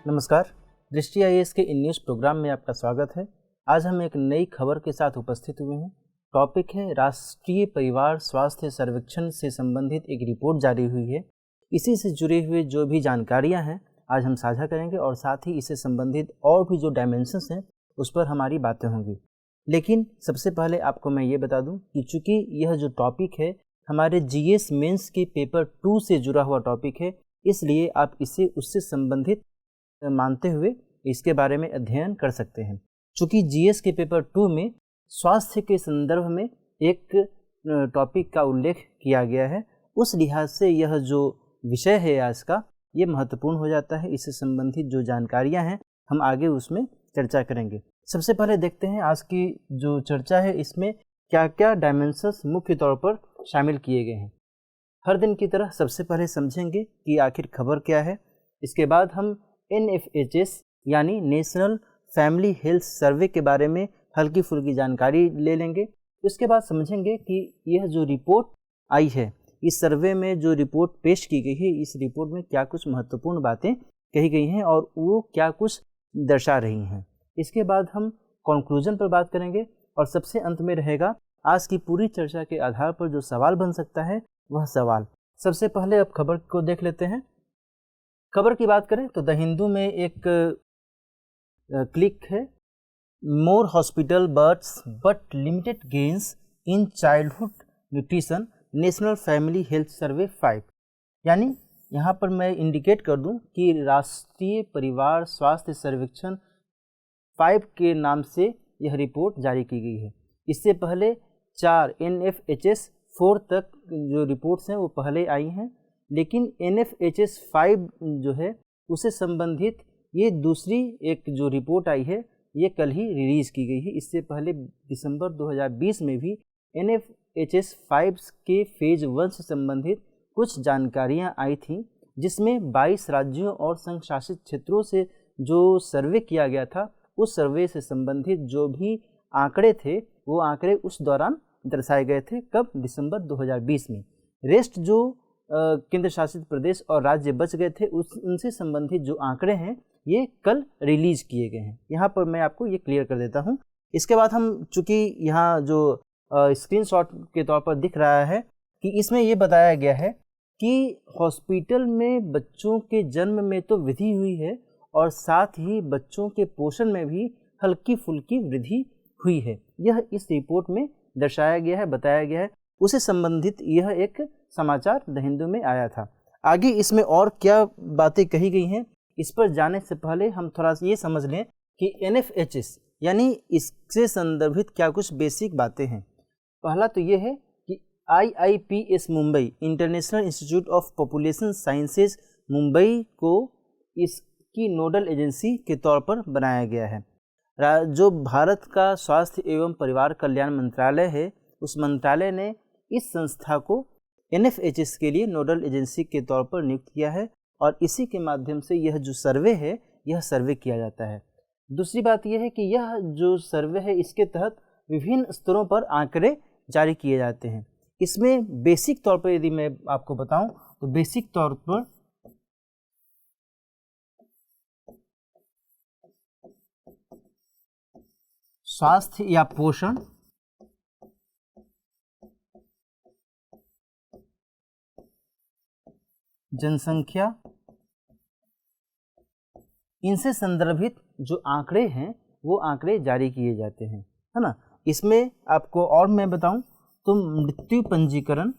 नमस्कार, दृष्टि आईएएस के इन न्यूज़ प्रोग्राम में आपका स्वागत है। आज हम एक नई खबर के साथ उपस्थित हुए हैं। टॉपिक है राष्ट्रीय परिवार स्वास्थ्य सर्वेक्षण से संबंधित एक रिपोर्ट जारी हुई है। इसी से जुड़े हुए जो भी जानकारियां हैं आज हम साझा करेंगे और साथ ही इससे संबंधित और भी जो डायमेंशंस हैं उस पर हमारी बातें होंगी। लेकिन सबसे पहले आपको मैं ये बता दूं कि चूँकि यह जो टॉपिक है हमारे जीएस मेंस के पेपर 2 से जुड़ा हुआ टॉपिक है, इसलिए आप इसे उससे संबंधित मानते हुए इसके बारे में अध्ययन कर सकते हैं। चूँकि जीएस के पेपर 2 में स्वास्थ्य के संदर्भ में एक टॉपिक का उल्लेख किया गया है, उस लिहाज से यह जो विषय है आज का ये महत्वपूर्ण हो जाता है। इससे संबंधित जो जानकारियां हैं हम आगे उसमें चर्चा करेंगे। सबसे पहले देखते हैं आज की जो चर्चा है इसमें क्या क्या डायमेंशंस मुख्य तौर पर शामिल किए गए हैं। हर दिन की तरह सबसे पहले समझेंगे कि आखिर खबर क्या है। इसके बाद हम NFHS यानी नेशनल फैमिली हेल्थ सर्वे के बारे में हल्की फुल्की जानकारी ले लेंगे। उसके बाद समझेंगे कि यह जो रिपोर्ट आई है, इस सर्वे में जो रिपोर्ट पेश की गई है, इस रिपोर्ट में क्या कुछ महत्वपूर्ण बातें कही गई हैं और वो क्या कुछ दर्शा रही हैं। इसके बाद हम कंक्लूजन पर बात करेंगे और सबसे अंत में रहेगा आज की पूरी चर्चा के आधार पर जो सवाल बन सकता है वह सवाल। सबसे पहले अब खबर को देख लेते हैं। खबर की बात करें तो द हिंदू में एक क्लिक है, more hospital births but limited gains in childhood nutrition national family health survey 5। यानी यहाँ पर मैं इंडिकेट कर दूँ कि राष्ट्रीय परिवार स्वास्थ्य सर्वेक्षण 5 के नाम से यह रिपोर्ट जारी की गई है। इससे पहले 4 NFHS 4 तक जो रिपोर्ट्स हैं वो पहले आई हैं, लेकिन NFHS 5 जो है उससे संबंधित ये दूसरी एक जो रिपोर्ट आई है ये कल ही रिलीज़ की गई है। इससे पहले दिसंबर 2020 में भी NFHS 5 के फेज 1 से संबंधित कुछ जानकारियां आई थी, जिसमें 22 राज्यों और संघ शासित क्षेत्रों से जो सर्वे किया गया था उस सर्वे से संबंधित जो भी आंकड़े थे वो आंकड़े उस दौरान दर्शाए गए थे। कब? दिसंबर 2020 में। रेस्ट जो केंद्र शासित प्रदेश और राज्य बच गए थे उनसे संबंधित जो आंकड़े हैं ये कल रिलीज किए गए हैं। यहाँ पर मैं आपको ये क्लियर कर देता हूँ। इसके बाद हम चूँकि यहाँ जो स्क्रीनशॉट के तौर पर दिख रहा है कि इसमें ये बताया गया है कि हॉस्पिटल में बच्चों के जन्म में तो वृद्धि हुई है और साथ ही बच्चों के पोषण में भी हल्की फुल्की वृद्धि हुई है। यह इस रिपोर्ट में दर्शाया गया है, बताया गया है। उसे संबंधित यह एक समाचार द हिंदू में आया था। आगे इसमें और क्या बातें कही गई हैं इस पर जाने से पहले हम थोड़ा सा ये समझ लें कि NFHS यानी इससे संदर्भित क्या कुछ बेसिक बातें हैं। पहला तो ये है कि IIPS Mumbai international institute of population sciences Mumbai को इसकी नोडल एजेंसी के तौर पर बनाया गया है। जो भारत का स्वास्थ्य एवं परिवार कल्याण मंत्रालय है उस मंत्रालय ने इस संस्था को NFHS के लिए नोडल एजेंसी के तौर पर नियुक्त किया है और इसी के माध्यम से यह जो सर्वे है यह सर्वे किया जाता है। दूसरी बात यह है कि यह जो सर्वे है इसके तहत विभिन्न स्तरों पर आंकड़े जारी किए जाते हैं। इसमें बेसिक तौर पर यदि मैं आपको बताऊं तो बेसिक तौर पर स्वास्थ्य या पोषण, जनसंख्या, इनसे संदर्भित जो आंकड़े हैं वो आंकड़े जारी किए जाते हैं, है ना। इसमें आपको और मैं बताऊं तो मृत्यु पंजीकरण,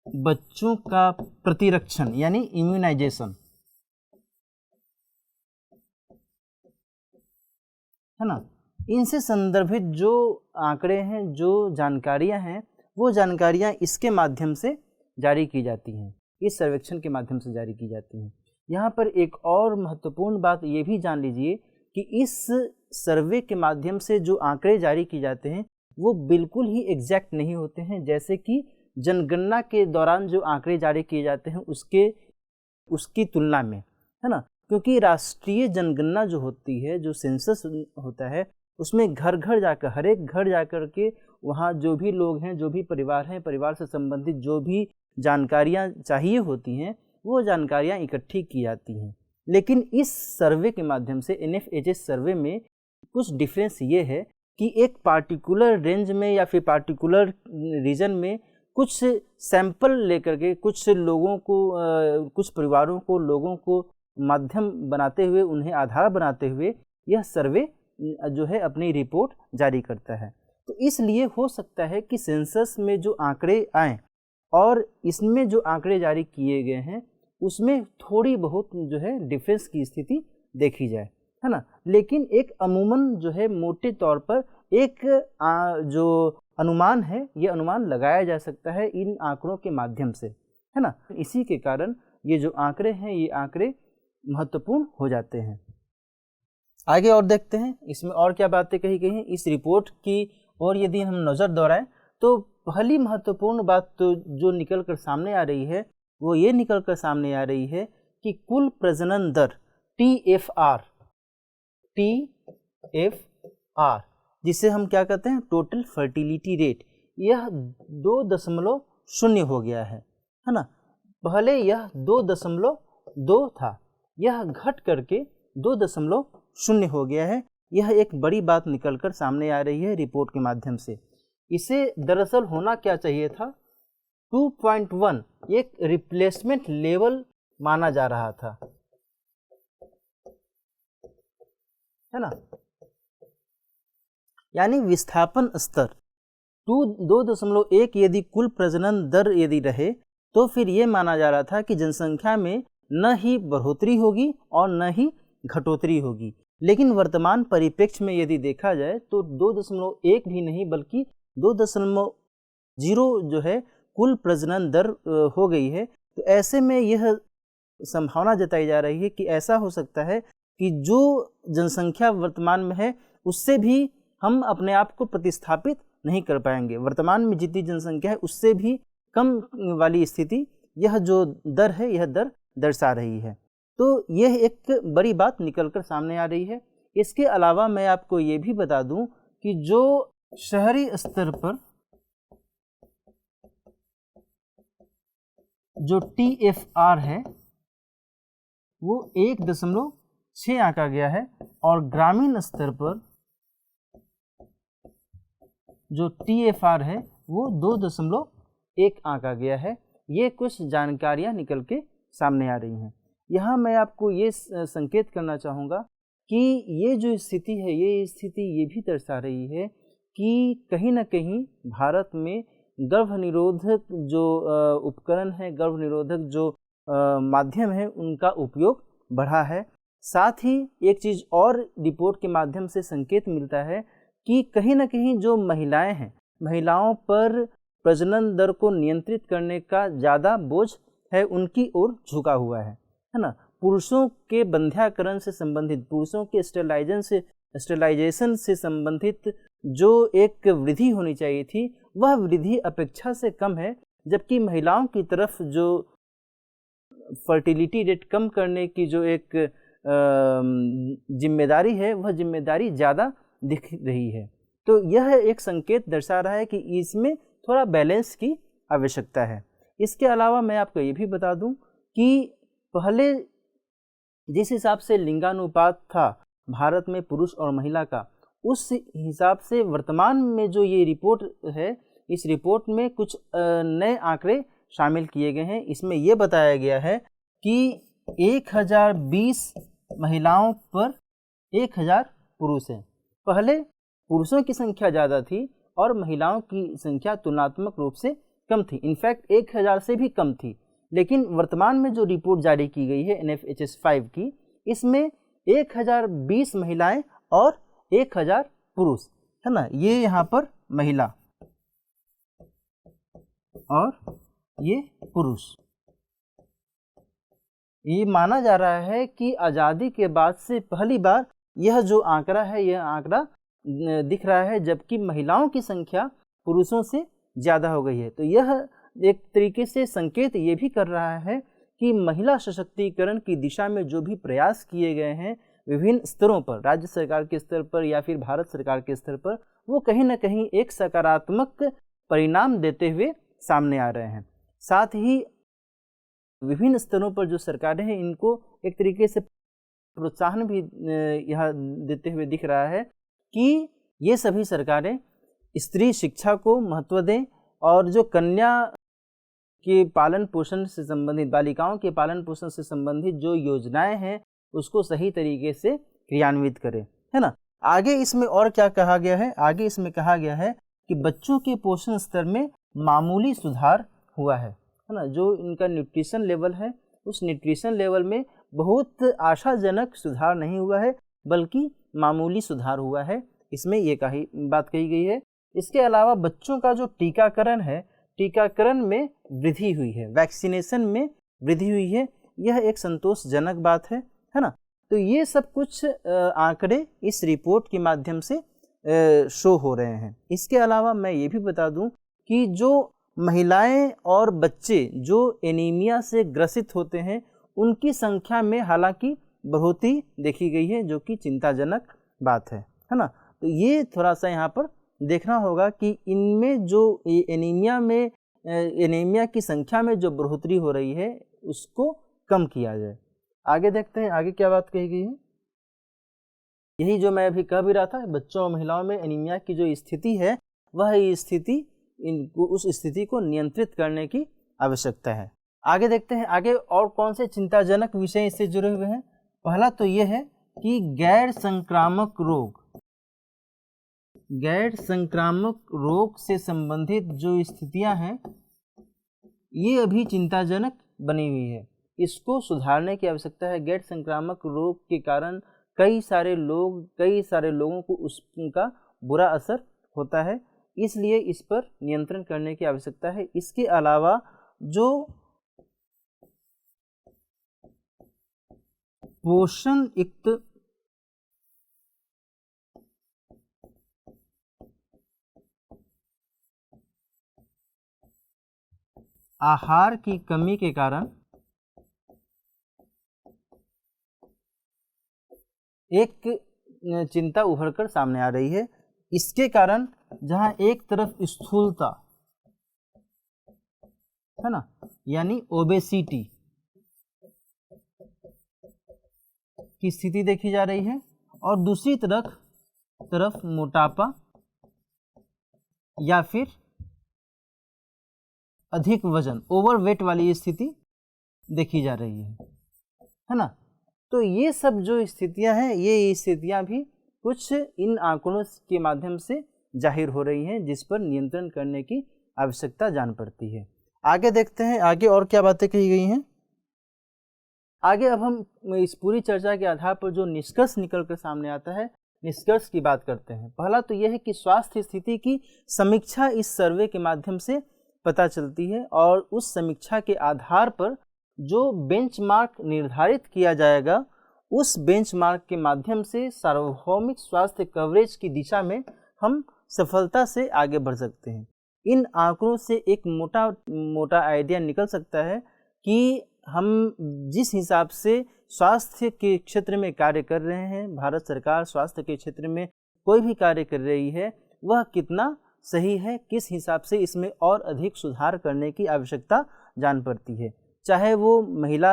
बच्चों का प्रतिरक्षण यानी इम्यूनाइजेशन, है ना। इनसे संदर्भित जो आंकड़े हैं, जो जानकारियां हैं, वो जानकारियां इसके माध्यम से जारी की जाती हैं, इस सर्वेक्षण के माध्यम से जारी की जाती हैं। यहाँ पर एक और महत्वपूर्ण बात ये भी जान लीजिए कि इस सर्वे के माध्यम से जो आंकड़े जारी किए जाते हैं वो बिल्कुल ही एग्जैक्ट नहीं होते हैं, जैसे कि जनगणना के दौरान जो आंकड़े जारी किए जाते हैं उसकी तुलना में, है ना। क्योंकि राष्ट्रीय जनगणना जो होती है, जो सेंसस होता है, उसमें घर घर जाकर, हर एक घर जाकर के वहाँ जो भी लोग हैं, जो भी परिवार हैं, परिवार से संबंधित जो भी जानकारियाँ चाहिए होती हैं, वो जानकारियाँ इकट्ठी की जाती हैं। लेकिन इस सर्वे के माध्यम से, NFHS सर्वे में कुछ डिफरेंस ये है कि एक पार्टिकुलर रेंज में या फिर पार्टिकुलर रीजन में कुछ सैंपल लेकर के कुछ लोगों को, कुछ परिवारों को, लोगों को माध्यम बनाते हुए, उन्हें आधार बनाते हुए यह सर्वे जो है अपनी रिपोर्ट जारी करता है। तो इसलिए हो सकता है कि सेंसस में जो आंकड़े आएँ और इसमें जो आंकड़े जारी किए गए हैं उसमें थोड़ी बहुत जो है डिफरेंस की स्थिति देखी जाए, है ना। लेकिन एक अमूमन जो है मोटे तौर पर एक जो अनुमान है, ये अनुमान लगाया जा सकता है इन आंकड़ों के माध्यम से, है ना। इसी के कारण ये जो आंकड़े हैं, ये आंकड़े महत्वपूर्ण हो जाते हैं। आगे और देखते हैं इसमें और क्या बातें कही गई हैं इस रिपोर्ट की। और यदि हम नज़र दौड़ाएं तो पहली महत्वपूर्ण बात तो जो निकल कर सामने आ रही है वो ये निकल कर सामने आ रही है कि कुल प्रजनन दर TFR, जिसे हम क्या कहते हैं, टोटल फर्टिलिटी रेट, यह 2.0 हो गया है ना। पहले यह 2.2 था, यह घट करके 2.0 हो गया है। यह एक बड़ी बात निकलकर सामने आ रही है रिपोर्ट के माध्यम से। इसे दरअसल होना क्या चाहिए था, 2.1 एक रिप्लेसमेंट लेवल माना जा रहा था, है ना। यानी विस्थापन स्तर 2.1 यदि कुल प्रजनन दर यदि रहे तो फिर ये माना जा रहा था कि जनसंख्या में न ही बढ़ोतरी होगी और न ही घटोतरी होगी। लेकिन वर्तमान परिप्रेक्ष्य में यदि देखा जाए तो 2.1 भी नहीं बल्कि 2.0 जो है कुल प्रजनन दर हो गई है। तो ऐसे में यह संभावना जताई जा रही है कि ऐसा हो सकता है कि जो जनसंख्या वर्तमान में है उससे भी हम अपने आप को प्रतिस्थापित नहीं कर पाएंगे। वर्तमान में जितनी जनसंख्या है उससे भी कम वाली स्थिति यह जो दर है, यह दर दर्शा रही है। तो यह एक बड़ी बात निकलकर सामने आ रही है। इसके अलावा मैं आपको ये भी बता दूं कि जो शहरी स्तर पर जो TFR है वो 1.6 आंका गया है और ग्रामीण स्तर पर जो TFR है वो 2.1 आंका गया है। ये कुछ जानकारियां निकल के सामने आ रही हैं। यहाँ मैं आपको ये संकेत करना चाहूँगा कि ये जो स्थिति है, ये स्थिति ये भी दर्शा रही है कि कहीं ना कहीं भारत में गर्भनिरोधक जो उपकरण है, गर्भनिरोधक जो माध्यम है, उनका उपयोग बढ़ा है। साथ ही एक चीज़ और रिपोर्ट के माध्यम से संकेत मिलता है कि कहीं ना कहीं जो महिलाएं हैं, महिलाओं पर प्रजनन दर को नियंत्रित करने का ज़्यादा बोझ है उनकी ओर झुका हुआ है ना। पुरुषों के बंध्याकरण से संबंधित, पुरुषों के स्टेलाइजेशन से संबंधित जो एक वृद्धि होनी चाहिए थी वह वृद्धि अपेक्षा से कम है, जबकि महिलाओं की तरफ जो फर्टिलिटी रेट कम करने की जो एक जिम्मेदारी है वह जिम्मेदारी ज़्यादा दिख रही है। तो यह एक संकेत दर्शा रहा है कि इसमें थोड़ा बैलेंस की आवश्यकता है। इसके अलावा मैं आपको ये भी बता दूं कि पहले जिस हिसाब से लिंगानुपात था भारत में पुरुष और महिला का, उस हिसाब से वर्तमान में जो ये रिपोर्ट है, इस रिपोर्ट में कुछ नए आंकड़े शामिल किए गए हैं। इसमें यह बताया गया है कि 1020 महिलाओं पर 1000 पुरुष हैं। पहले पुरुषों की संख्या ज़्यादा थी और महिलाओं की संख्या तुलनात्मक रूप से कम थी, इनफैक्ट 1000 से भी कम थी। लेकिन वर्तमान में जो रिपोर्ट जारी की गई है NFHS 5 की, इसमें 1020 महिलाएं और 1000 पुरुष, है ना। ये यहाँ पर महिला और ये पुरुष। ये माना जा रहा है कि आज़ादी के बाद से पहली बार यह जो आंकड़ा है, यह आंकड़ा दिख रहा है, जबकि महिलाओं की संख्या पुरुषों से ज़्यादा हो गई है। तो यह एक तरीके से संकेत ये भी कर रहा है कि महिला सशक्तिकरण की दिशा में जो भी प्रयास किए गए हैं विभिन्न स्तरों पर, राज्य सरकार के स्तर पर या फिर भारत सरकार के स्तर पर, वो कहीं ना कहीं एक सकारात्मक परिणाम देते हुए सामने आ रहे हैं। साथ ही विभिन्न स्तरों पर जो सरकारें हैं इनको एक तरीके से प्रोत्साहन भी यह देते हुए दिख रहा है कि ये सभी सरकारें स्त्री शिक्षा को महत्व दें और जो कन्या के पालन पोषण से संबंधित, बालिकाओं के पालन पोषण से संबंधित जो योजनाएं हैं उसको सही तरीके से क्रियान्वित करें, है ना। आगे इसमें और क्या कहा गया है, आगे इसमें कहा गया है कि बच्चों के पोषण स्तर में मामूली सुधार हुआ है ना। जो इनका न्यूट्रिशन लेवल है उस न्यूट्रिशन लेवल में बहुत आशाजनक सुधार नहीं हुआ है, बल्कि मामूली सुधार हुआ है, इसमें ये बात कही गई है। इसके अलावा बच्चों का जो टीकाकरण है, टीकाकरण में वृद्धि हुई है, वैक्सीनेशन में वृद्धि हुई है, यह एक संतोषजनक बात है ना। तो ये सब कुछ आंकड़े इस रिपोर्ट के माध्यम से शो हो रहे हैं। इसके अलावा मैं ये भी बता दूं कि जो महिलाएं और बच्चे जो एनीमिया से ग्रसित होते हैं उनकी संख्या में हालांकि बढ़ोतरी देखी गई है, जो कि चिंताजनक बात है ना। तो ये थोड़ा सा यहाँ पर देखना होगा कि इनमें जो एनीमिया की संख्या में जो बढ़ोतरी हो रही है उसको कम किया जाए। आगे देखते हैं आगे क्या बात कही गई है। यही जो मैं अभी कह भी रहा था, बच्चों और महिलाओं में एनीमिया की जो स्थिति है वह स्थिति उस स्थिति को नियंत्रित करने की आवश्यकता है। आगे देखते हैं आगे और कौन से चिंताजनक विषय इससे जुड़े हुए हैं। पहला तो यह है कि गैर संक्रामक रोग से संबंधित जो स्थितियां हैं ये अभी चिंताजनक बनी हुई है, इसको सुधारने की आवश्यकता है। गैर संक्रामक रोग के कारण कई सारे लोगों को उसका बुरा असर होता है, इसलिए इस पर नियंत्रण करने की आवश्यकता है। इसके अलावा जो पोषण युक्त आहार की कमी के कारण एक चिंता उभर कर सामने आ रही है। इसके कारण जहां एक तरफ स्थूलता है ना, यानी ओबेसिटी की स्थिति देखी जा रही है, और दूसरी तरफ मोटापा या फिर अधिक वजन, ओवरवेट वाली स्थिति देखी जा रही है ना। तो ये सब जो स्थितियां हैं, ये स्थितियां भी कुछ इन आंकड़ों के माध्यम से जाहिर हो रही हैं, जिस पर नियंत्रण करने की आवश्यकता जान पड़ती है। आगे देखते हैं आगे और क्या बातें कही गई हैं। आगे अब हम इस पूरी चर्चा के आधार पर जो निष्कर्ष निकल कर सामने आता है, निष्कर्ष की बात करते हैं। पहला तो यह है कि स्वास्थ्य स्थिति की समीक्षा इस सर्वे के माध्यम से पता चलती है, और उस समीक्षा के आधार पर जो बेंचमार्क निर्धारित किया जाएगा, उस बेंचमार्क के माध्यम से सार्वभौमिक स्वास्थ्य कवरेज की दिशा में हम सफलता से आगे बढ़ सकते हैं। इन आंकड़ों से एक मोटा आइडिया निकल सकता है कि हम जिस हिसाब से स्वास्थ्य के क्षेत्र में कार्य कर रहे हैं, भारत सरकार स्वास्थ्य के क्षेत्र में कोई भी कार्य कर रही है, वह कितना सही है, किस हिसाब से इसमें और अधिक सुधार करने की आवश्यकता जान पड़ती है। चाहे वो महिला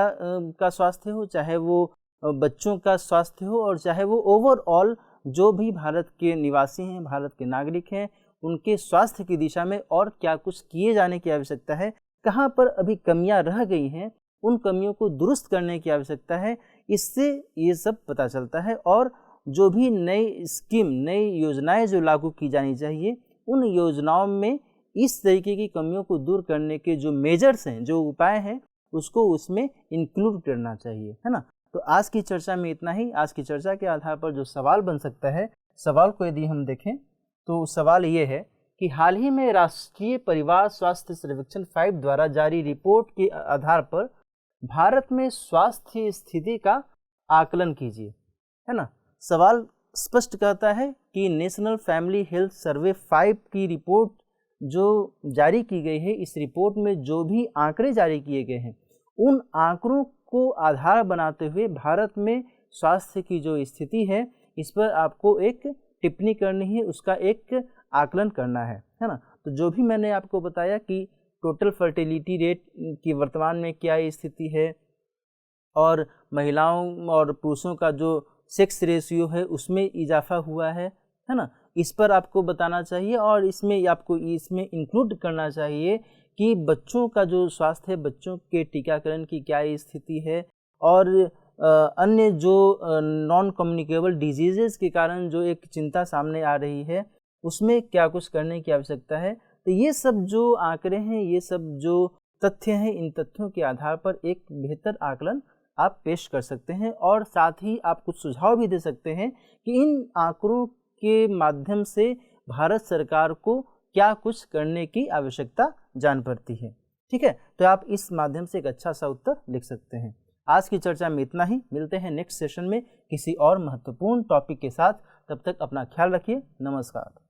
का स्वास्थ्य हो, चाहे वो बच्चों का स्वास्थ्य हो, और चाहे वो ओवरऑल जो भी भारत के निवासी हैं, भारत के नागरिक हैं, उनके स्वास्थ्य की दिशा में और क्या कुछ किए जाने की आवश्यकता है, कहाँ पर अभी कमियां रह गई हैं, उन कमियों को दुरुस्त करने की आवश्यकता है। इससे ये सब पता चलता है, और जो भी नई स्कीम, नई योजनाएं जो लागू की जानी चाहिए, उन योजनाओं में इस तरीके की कमियों को दूर करने के जो मेजर्स हैं, जो उपाय हैं, उसको उसमें इंक्लूड करना चाहिए, है ना। तो आज की चर्चा में इतना ही। आज की चर्चा के आधार पर जो सवाल बन सकता है, सवाल को यदि हम देखें तो सवाल ये है कि हाल ही में राष्ट्रीय परिवार स्वास्थ्य सर्वेक्षण 5 द्वारा जारी रिपोर्ट के आधार पर भारत में स्वास्थ्य स्थिति का आकलन कीजिए, है ना। सवाल स्पष्ट कहता है कि नेशनल फैमिली हेल्थ सर्वे 5 की रिपोर्ट जो जारी की गई है, इस रिपोर्ट में जो भी आंकड़े जारी किए गए हैं, उन आंकड़ों को आधार बनाते हुए भारत में स्वास्थ्य की जो स्थिति है इस पर आपको एक टिप्पणी करनी है, उसका एक आकलन करना है ना। तो जो भी मैंने आपको बताया कि टोटल फर्टिलिटी रेट की वर्तमान में क्या स्थिति है और महिलाओं और पुरुषों का जो सेक्स रेशियो है उसमें इजाफा हुआ है ना, इस पर आपको बताना चाहिए। और इसमें आपको इसमें इंक्लूड करना चाहिए कि बच्चों का जो स्वास्थ्य है, बच्चों के टीकाकरण की क्या स्थिति है और अन्य जो नॉन कम्युनिकेबल डिजीज़ेस के कारण जो एक चिंता सामने आ रही है उसमें क्या कुछ करने की आवश्यकता है। तो ये सब जो आंकड़े हैं, ये सब जो तथ्य हैं, इन तथ्यों के आधार पर एक बेहतर आकलन आप पेश कर सकते हैं और साथ ही आप कुछ सुझाव भी दे सकते हैं कि इन आंकड़ों के माध्यम से भारत सरकार को क्या कुछ करने की आवश्यकता जान पड़ती है। ठीक है, तो आप इस माध्यम से एक अच्छा सा उत्तर लिख सकते हैं। आज की चर्चा में इतना ही, मिलते हैं नेक्स्ट सेशन में किसी और महत्वपूर्ण टॉपिक के साथ। तब तक अपना ख्याल रखिए। नमस्कार।